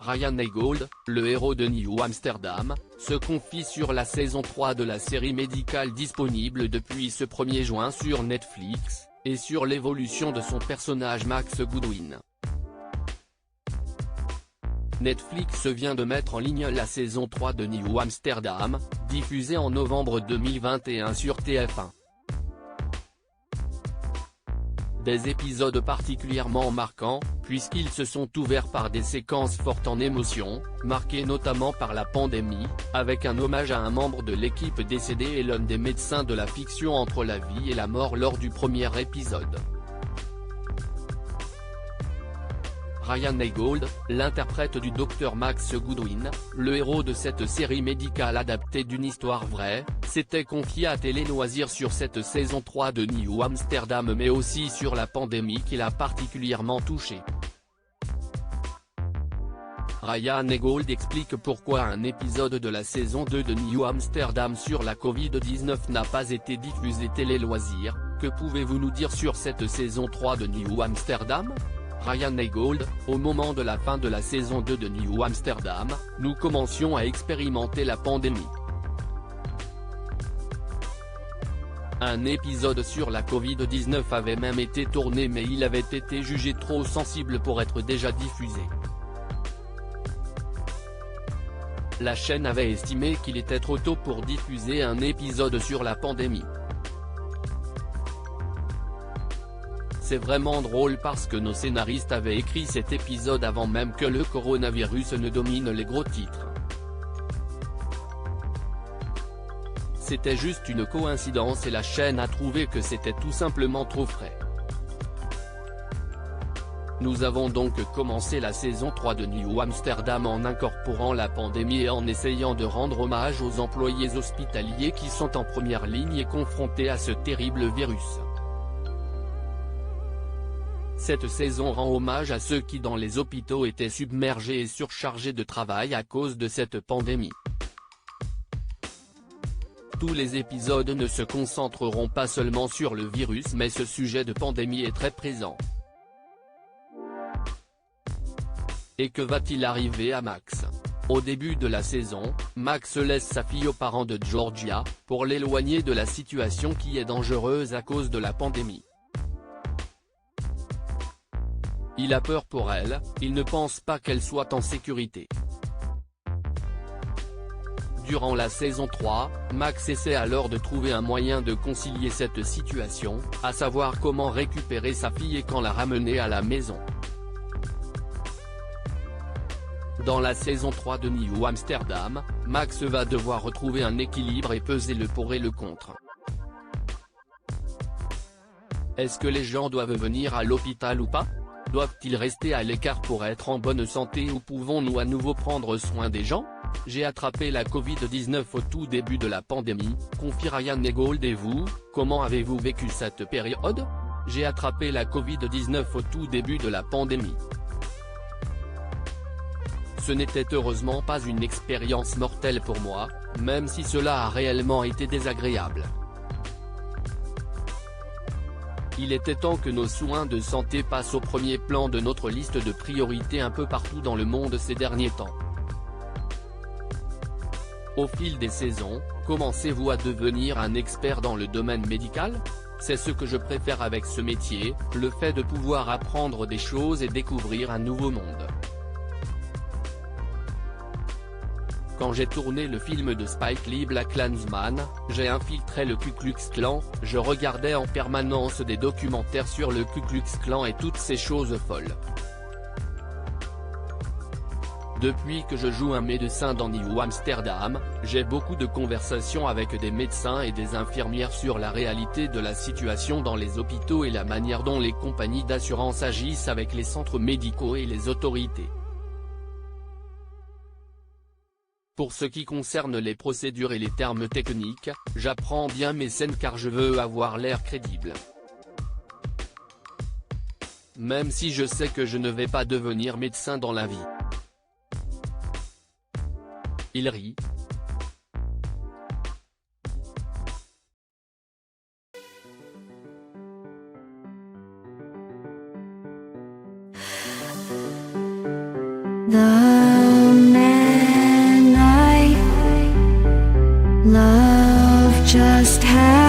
Ryan Eygold, le héros de New Amsterdam, se confie sur la saison 3 de la série médicale disponible depuis ce 1er juin sur Netflix, et sur l'évolution de son personnage Max Goodwin. Netflix vient de mettre en ligne la saison 3 de New Amsterdam, diffusée en novembre 2021 sur TF1. Des épisodes particulièrement marquants, puisqu'ils se sont ouverts par des séquences fortes en émotions, marquées notamment par la pandémie, avec un hommage à un membre de l'équipe décédé et l'un des médecins de la fiction entre la vie et la mort lors du premier épisode. Ryan Eygold, l'interprète du Dr Max Goodwin, le héros de cette série médicale adaptée d'une histoire vraie, s'était confié à Télé Loisirs sur cette saison 3 de New Amsterdam mais aussi sur la pandémie qui l'a particulièrement touché. Ryan Eygold explique pourquoi un épisode de la saison 2 de New Amsterdam sur la Covid-19 n'a pas été diffusé Télé Loisirs. Que pouvez-vous nous dire sur cette saison 3 de New Amsterdam ? Ryan Eygold, au moment de la fin de la saison 2 de New Amsterdam, nous commencions à expérimenter la pandémie. Un épisode sur la Covid-19 avait même été tourné mais il avait été jugé trop sensible pour être déjà diffusé. La chaîne avait estimé qu'il était trop tôt pour diffuser un épisode sur la pandémie. C'est vraiment drôle parce que nos scénaristes avaient écrit cet épisode avant même que le coronavirus ne domine les gros titres. C'était juste une coïncidence et la chaîne a trouvé que c'était tout simplement trop frais. Nous avons donc commencé la saison 3 de New Amsterdam en incorporant la pandémie et en essayant de rendre hommage aux employés hospitaliers qui sont en première ligne et confrontés à ce terrible virus. Cette saison rend hommage à ceux qui dans les hôpitaux étaient submergés et surchargés de travail à cause de cette pandémie. Tous les épisodes ne se concentreront pas seulement sur le virus mais ce sujet de pandémie est très présent. Et que va-t-il arriver à Max ? Au début de la saison, Max laisse sa fille aux parents de Georgia, pour l'éloigner de la situation qui est dangereuse à cause de la pandémie. Il a peur pour elle, il ne pense pas qu'elle soit en sécurité. Durant la saison 3, Max essaie alors de trouver un moyen de concilier cette situation, à savoir comment récupérer sa fille et quand la ramener à la maison. Dans la saison 3 de New Amsterdam, Max va devoir retrouver un équilibre et peser le pour et le contre. Est-ce que les gens doivent venir à l'hôpital ou pas ? Doivent-ils rester à l'écart pour être en bonne santé ou pouvons-nous à nouveau prendre soin des gens ? J'ai attrapé la Covid-19 au tout début de la pandémie, confie Ryan Eygold et vous, comment avez-vous vécu cette période ? J'ai attrapé la Covid-19 au tout début de la pandémie. Ce n'était heureusement pas une expérience mortelle pour moi, même si cela a réellement été désagréable. Il était temps que nos soins de santé passent au premier plan de notre liste de priorités un peu partout dans le monde ces derniers temps. Au fil des saisons, commencez-vous à devenir un expert dans le domaine médical ? C'est ce que je préfère avec ce métier, le fait de pouvoir apprendre des choses et découvrir un nouveau monde. Quand j'ai tourné le film de Spike Lee BlacKkKlansman, j'ai infiltré le Ku Klux Klan, je regardais en permanence des documentaires sur le Ku Klux Klan et toutes ces choses folles. Depuis que je joue un médecin dans New Amsterdam, j'ai beaucoup de conversations avec des médecins et des infirmières sur la réalité de la situation dans les hôpitaux et la manière dont les compagnies d'assurance agissent avec les centres médicaux et les autorités. Pour ce qui concerne les procédures et les termes techniques, j'apprends bien mes scènes car je veux avoir l'air crédible. Même si je sais que je ne vais pas devenir médecin dans la vie. Il rit. The Love just has